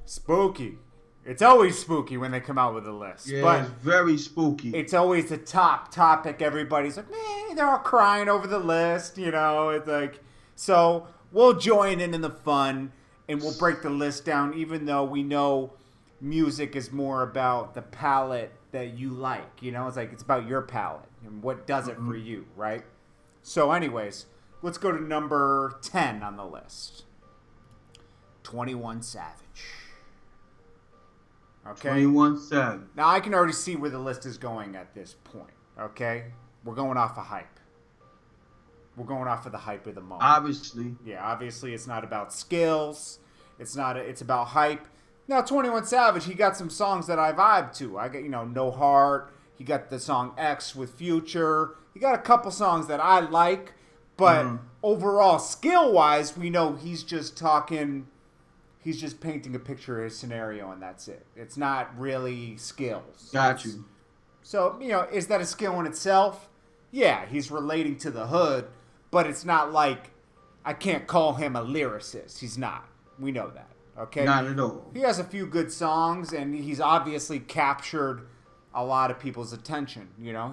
Spooky. It's always spooky when they come out with a list. Yeah, but it's very spooky. it's always the top topic. Everybody's like, man, they're all crying over the list, you know. It's like, so we'll join in the fun and we'll break the list down, even though we know music is more about the palette that you like. You know, it's like it's about your palette and what does it for you, right? So, anyways, let's go to number 10 on the list. 21 Savage. Okay. 21 Savage. Now I can already see where the list is going at this point. Okay, we're going off of hype. We're going off of the hype of the moment. Obviously. Yeah, obviously it's not about skills. It's not. It's about hype. Now 21 Savage, he got some songs that I vibe to. I got No Heart. He got the song X with Future. He got a couple songs that I like, but overall skill wise, we know he's just talking. He's just painting a picture of his scenario, and that's it. It's not really skills. Got you. So, is that a skill in itself? Yeah, he's relating to the hood, but it's not like I can't call him a lyricist. He's not. We know that, okay? Not at all. He has a few good songs, and he's obviously captured a lot of people's attention.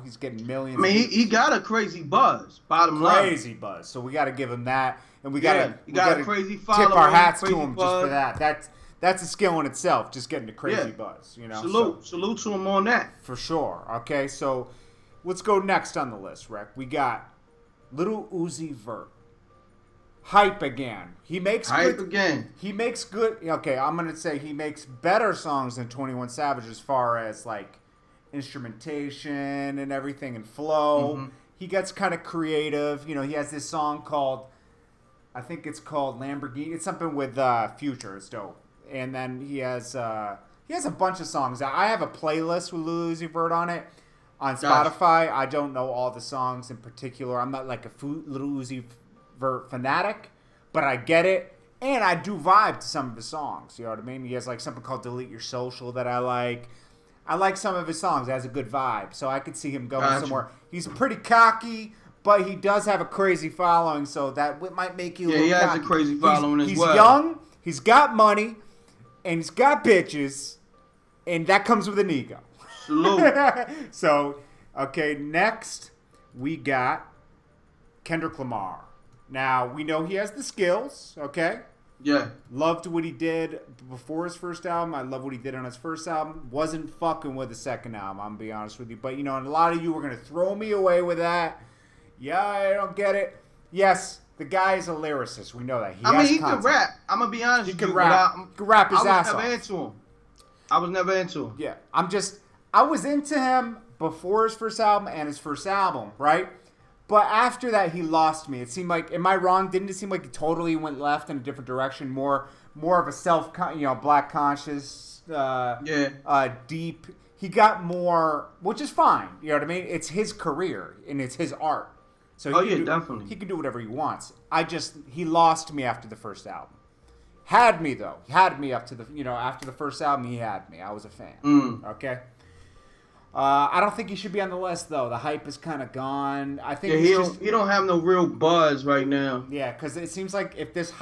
He's getting millions. I mean, he got a crazy buzz, bottom line. Crazy buzz. So we got to give him that. And we got a crazy following. Tip our hats to him buzz. just for that. That's a skill in itself, just getting the crazy buzz. Salute to him on that. For sure. Okay, so let's go next on the list, Rec. We got Lil Uzi Vert. Hype again. He makes He makes good. Okay, I'm gonna say he makes better songs than 21 Savage as far as like instrumentation and everything and flow. He gets kind of creative. He has this song called, I think it's called Lamborghini. It's something with Future. It's dope. And then he has a bunch of songs. I have a playlist with Lil Uzi Vert on it on Spotify. I don't know all the songs in particular. I'm not like a Lil Uzi Vert fanatic, but I get it. And I do vibe to some of his songs. You know what I mean? He has like something called Delete Your Social that I like. I like some of his songs. It has a good vibe. So I could see him going somewhere. He's pretty cocky, but he does have a crazy following, so that might make you a little cocky. He has a crazy following as well. He's young, he's got money, and he's got bitches, and that comes with an ego. Salute. So, okay, next we got Kendrick Lamar. Now, we know he has the skills, okay? Yeah. Loved what he did before his first album. I love what he did on his first album. Wasn't fucking with the second album, I'm going to be honest with you. But, and a lot of you were going to throw me away with that. Yeah, I don't get it. Yes, the guy is a lyricist. We know that. He can rap. I'm going to be honest with you. He can rap his ass off. I was never into him. Yeah. I was into him before his first album and his first album, right? But after that, he lost me. It seemed like, am I wrong? Didn't it seem like he totally went left in a different direction? More of a black conscious, deep. He got more, which is fine. You know what I mean? It's his career and it's his art. So definitely. He can do whatever he wants. He lost me after the first album. Had me though. Had me up to the, after the first album, he had me. I was a fan. Okay. I don't think he should be on the list though. The hype is kind of gone. I think he don't have no real buzz right now. Yeah, because it seems like if this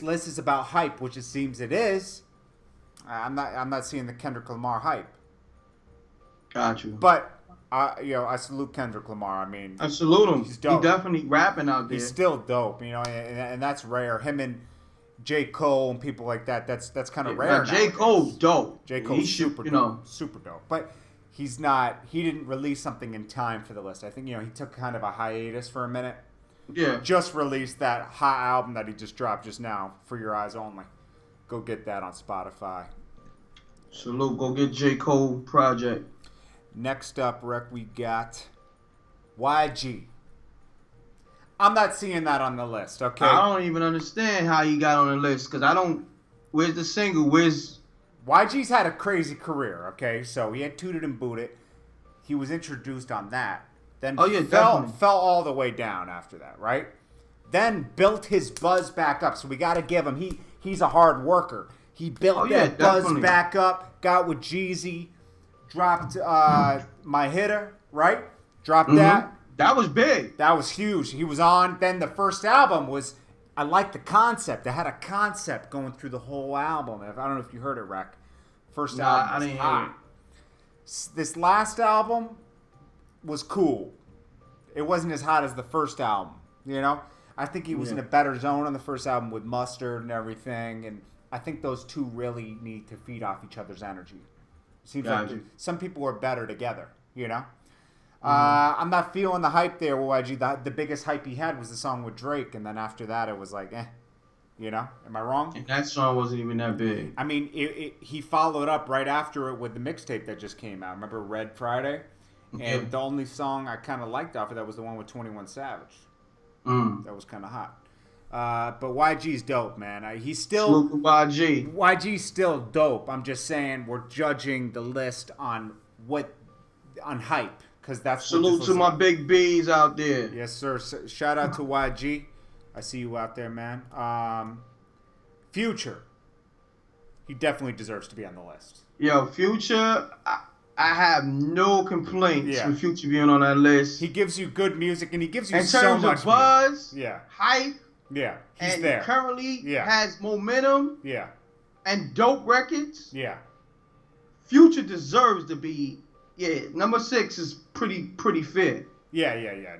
list is about hype, which it seems it is, I'm not seeing the Kendrick Lamar hype. Got you. But I salute Kendrick Lamar. I mean, I salute him. He's dope. He's definitely rapping out there. He's still dope, and that's rare. Him and J. Cole and people like that. That's kind of rare. J. Cole's dope. J. Cole's super dope. But he's not. He didn't release something in time for the list. I think he took kind of a hiatus for a minute. Yeah. Just released that hot album that he just dropped just now, For Your Eyes Only. Go get that on Spotify. Salute. Go get J. Cole project. Next up, Rick, we got YG. I'm not seeing that on the list, okay? I don't even understand how he got on the list, because I don't... Where's the single? YG's had a crazy career, okay? So he had Tooted and Booted. He was introduced on that. Then fell all the way down after that, right? Then built his buzz back up. So we got to give him... He's a hard worker. He built that buzz back up, got with Jeezy, dropped My Hitter, right? Dropped that. That was big. That was huge. He was on. Then the first album was I like the concept. They had a concept going through the whole album. I don't know if you heard it, Rec. First album was I didn't hot. hear it. This last album was cool. It wasn't as hot as the first album, you know? I think he was in a better zone on the first album with Mustard and everything, and I think those two really need to feed off each other's energy. Seems like some people are better together, you know? I'm not feeling the hype there, YG. The biggest hype he had was the song with Drake, and then after that it was like, you know? Am I wrong? And that song wasn't even that big. I mean, he followed up right after it with the mixtape that just came out. Remember Red Friday? And the only song I kind of liked off of that was the one with 21 Savage. That was kind of hot. But YG's dope, man. He's still YG. YG's still dope. I'm just saying we're judging the list on hype, because that's salute to my big B's out there. Yes, sir. Shout out to YG. I see you out there, man. Future. He definitely deserves to be on the list. Yo, Future. I have no complaints with Future being on that list. He gives you good music, and he gives you in so terms much of buzz, music. hype. Yeah, he's and there. Currently has momentum. Yeah, and dope records. Yeah, Future deserves to be. Yeah, number 6 is pretty fair. Yeah.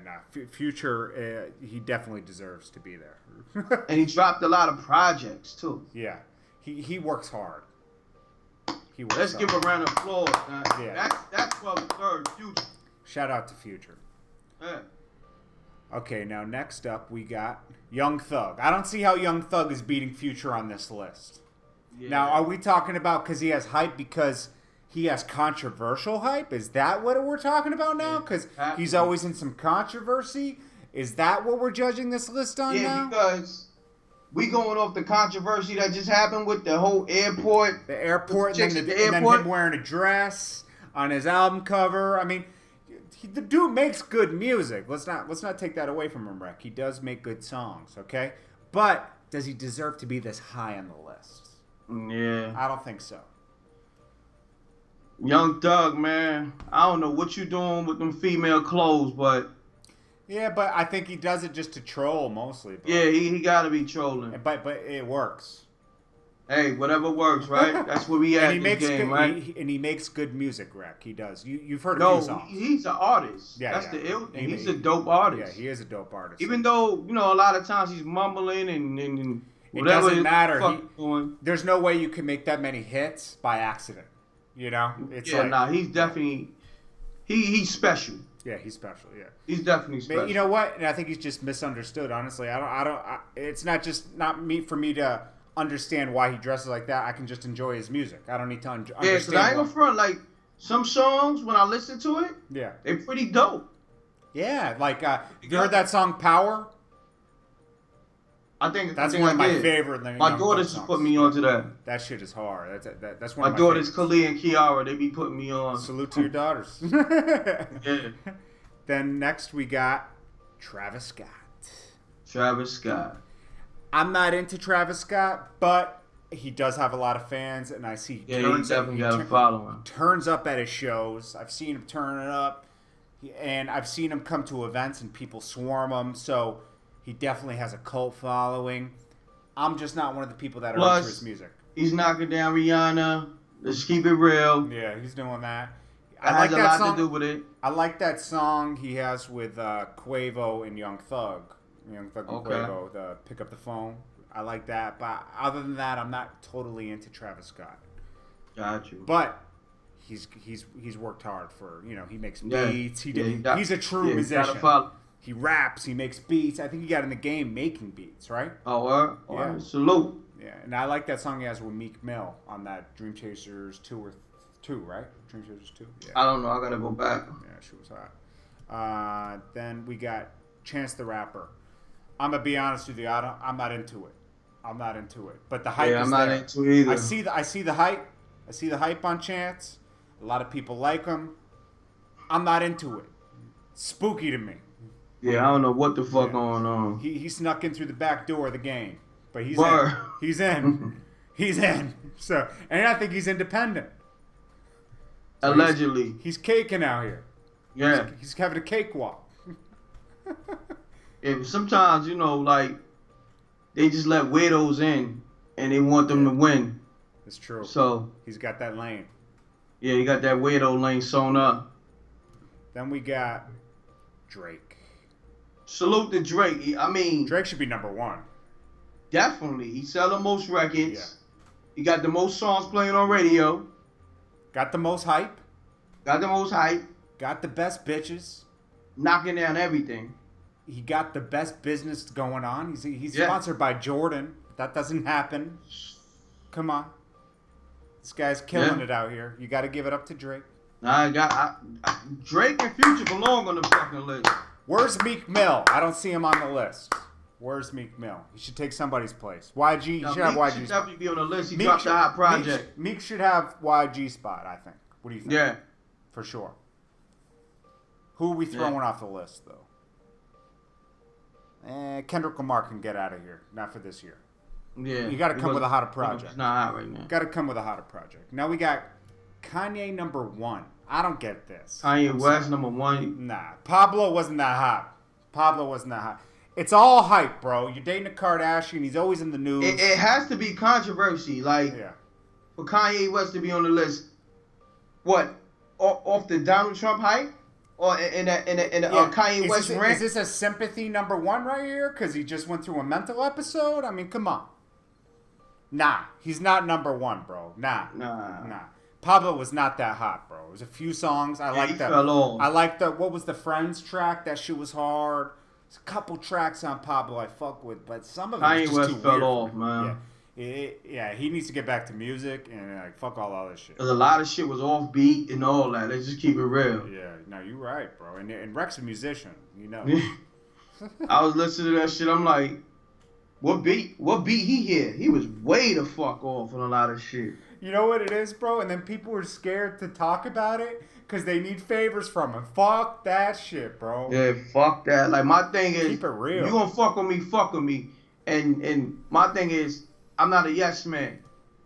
Nah, Future, he definitely deserves to be there. And he dropped a lot of projects too. Yeah, he works hard. Let's give a round of applause. Yeah. That's well deserved, Future. Shout out to Future. Yeah. Okay, now next up we got Young Thug. I don't see how Young Thug is beating Future on this list. Yeah. Now, are we talking about because he has hype because he has controversial hype? Is that what we're talking about now? Because he's always in some controversy? Is that what we're judging this list on now? Yeah, because we going off the controversy that just happened with the whole airport. The airport, and then him wearing a dress on his album cover. I mean, the dude makes good music. Let's not take that away from him, Rec. He does make good songs, okay? But does he deserve to be this high on the list? Yeah. I don't think so. Young Thug, man. I don't know what you doing with them female clothes, but... Yeah, but I think he does it just to troll mostly. Bro. Yeah, he got to be trolling. But it works. Hey, whatever works, right? That's where we at in this game, right? He makes good music, Rec. He does. You've heard a few songs. He's an artist. Yeah, that's the ill thing. He's a dope artist. Yeah, he is a dope artist. Even though, a lot of times he's mumbling and whatever. It doesn't matter. There's no way you can make that many hits by accident. It's he's definitely he's special. Yeah, he's special. Yeah, he's definitely special. But you know what? And I think he's just misunderstood. Honestly, it's not for me to understand why he dresses like that. I can just enjoy his music. I don't need to understand. Yeah, because I ain't gonna front. Like some songs, when I listen to it, they're pretty dope. Yeah, like you heard that song "Power"? I think that's one of my favorite. My daughters just put me onto that. That shit is hard. That's one my of my daughters, Khalid and Kiara. They be putting me on. Salute to your daughters. Yeah. Then next we got Travis Scott. Travis Scott. I'm not into Travis Scott, but he does have a lot of fans, and I see he definitely got a following. Turns up at his shows. I've seen him turn it up, and I've seen him come to events and people swarm him. So. He definitely has a cult following. I'm just not one of the people that are into his music. He's knocking down Rihanna. Let's keep it real. Yeah, he's doing that. That has a lot to do with it. I like that song he has with Quavo and Young Thug. Young Thug and Quavo, the Pick Up the Phone. I like that. But other than that, I'm not totally into Travis Scott. Got you. But he's worked hard for, he makes beats. He's a true musician. He raps, he makes beats. I think he got in the game making beats, right? Oh, yeah. Salute. Yeah, and I like that song he has with Meek Mill on that Dream Chasers 2, right? Dream Chasers 2? Yeah. I don't know. I got to go back. Yeah, she was hot. Then we got Chance the Rapper. I'm going to be honest with you. I'm not into it. But the hype is there. I'm not into it either. I see the hype. I see the hype on Chance. A lot of people like him. I'm not into it. It's spooky to me. Yeah, I don't know what the fuck going on. He snuck in through the back door of the game, but he's in. He's in. He's in. So, and I think he's independent. So allegedly, he's caking out here. Yeah, he's having a cakewalk. And sometimes, like they just let weirdos in, and they want them to win. It's true. So he's got that lane. Yeah, you got that weirdo lane sewn up. Then we got Drake. Salute to Drake. I mean, Drake should be number one. Definitely. He sell the most records. Yeah. He got the most songs playing on radio. Got the most hype. Got the most hype. Got the best bitches. Knocking down everything. He got the best business going on. He's sponsored by Jordan. That doesn't happen. Come on. This guy's killing it out here. You got to give it up to Drake. Drake and Future belong on the fucking list. Where's Meek Mill? I don't see him on the list. Where's Meek Mill? He should take somebody's place. YG, he should have YG. Meek should definitely be on the list. He dropped the hot project. Meek should have YG spot, I think. What do you think? Yeah. For sure. Who are we throwing off the list, though? Kendrick Lamar can get out of here. Not for this year. Yeah. You got to come with a hotter project. It's not hot right now. Got to come with a hotter project. Now we got Kanye number one. I don't get this. Kanye West number one. Nah. Pablo wasn't that hot. It's all hype, bro. You're dating a Kardashian. He's always in the news. It has to be controversy. Like, for Kanye West to be on the list, what? Off the Donald Trump hype? Or in a Kanye West rant? Is this a sympathy number one right here? Because he just went through a mental episode? I mean, come on. Nah, he's not number one, bro. Nah. Pablo was not that hot, bro. It was a few songs. I like that. I like the what was the Friends track? That shit was hard. There's a couple tracks on Pablo I fuck with, but some of it was just too fell off, man. Yeah, he needs to get back to music and like fuck all other shit. Cause a lot of shit was offbeat and all that. Let's just keep it real. Yeah, no, you're right, bro. And Rex a musician, you know. I was listening to that shit. I'm like, what beat he hit? He was way the fuck off on a lot of shit. You know what it is, bro? And then people are scared to talk about it because they need favors from him. Fuck that shit, bro. Yeah, fuck that. Like, my thing is, keep it real. You gonna fuck with me. And my thing is, I'm not a yes man.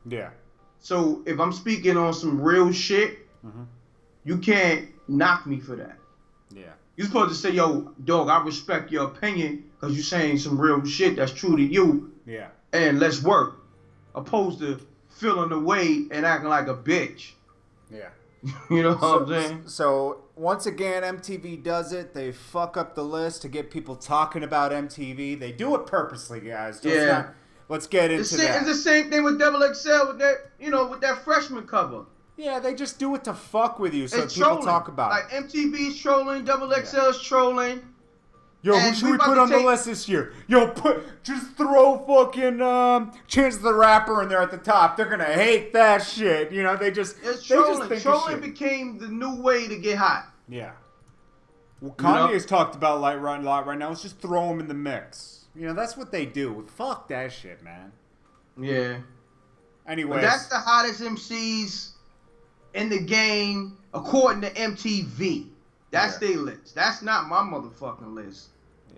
Yeah. So if I'm speaking on some real shit, you can't knock me for that. Yeah. You're supposed to say, yo, dog, I respect your opinion because you're saying some real shit that's true to you. Yeah. And let's work. Opposed to feeling away and acting like a bitch. Yeah. You know what I'm saying? So, once again, MTV does it. They fuck up the list to get people talking about MTV. They do it purposely, guys. So let's get into that. It's the same thing with Double XL with that, with that freshman cover. Yeah, they just do it to fuck with you so it's people trolling. Talk about it. Like, MTV's trolling, Double XL's trolling. Yo, who should we put on the list this year? Yo, just throw fucking Chance the Rapper in there at the top. They're gonna hate that shit. It's trolling. Trolling became the new way to get hot. Yeah. Well, Kanye's talked about right now. Let's just throw him in the mix. That's what they do. Fuck that shit, man. Yeah. Anyways. But that's the hottest MCs in the game according to MTV. That's their list. That's not my motherfucking list.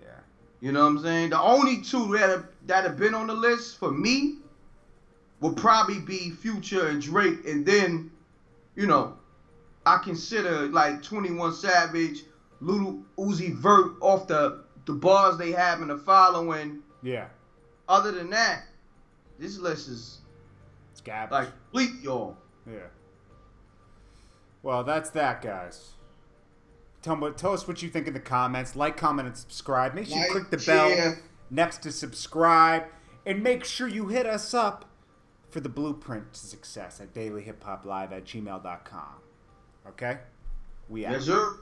Yeah. You know what I'm saying? The only two that have been on the list for me will probably be Future and Drake. And then, I consider like 21 Savage, Lil Uzi Vert off the bars they have in the following. Yeah. Other than that, this list is garbage. Like complete, y'all. Yeah. Well, that's that, guys. Tell us what you think in the comments. Like, comment, and subscribe. Make sure you click the bell next to subscribe. And make sure you hit us up for the blueprint to success at dailyhiphoplive@gmail.com. Okay? We out. Yes, sir.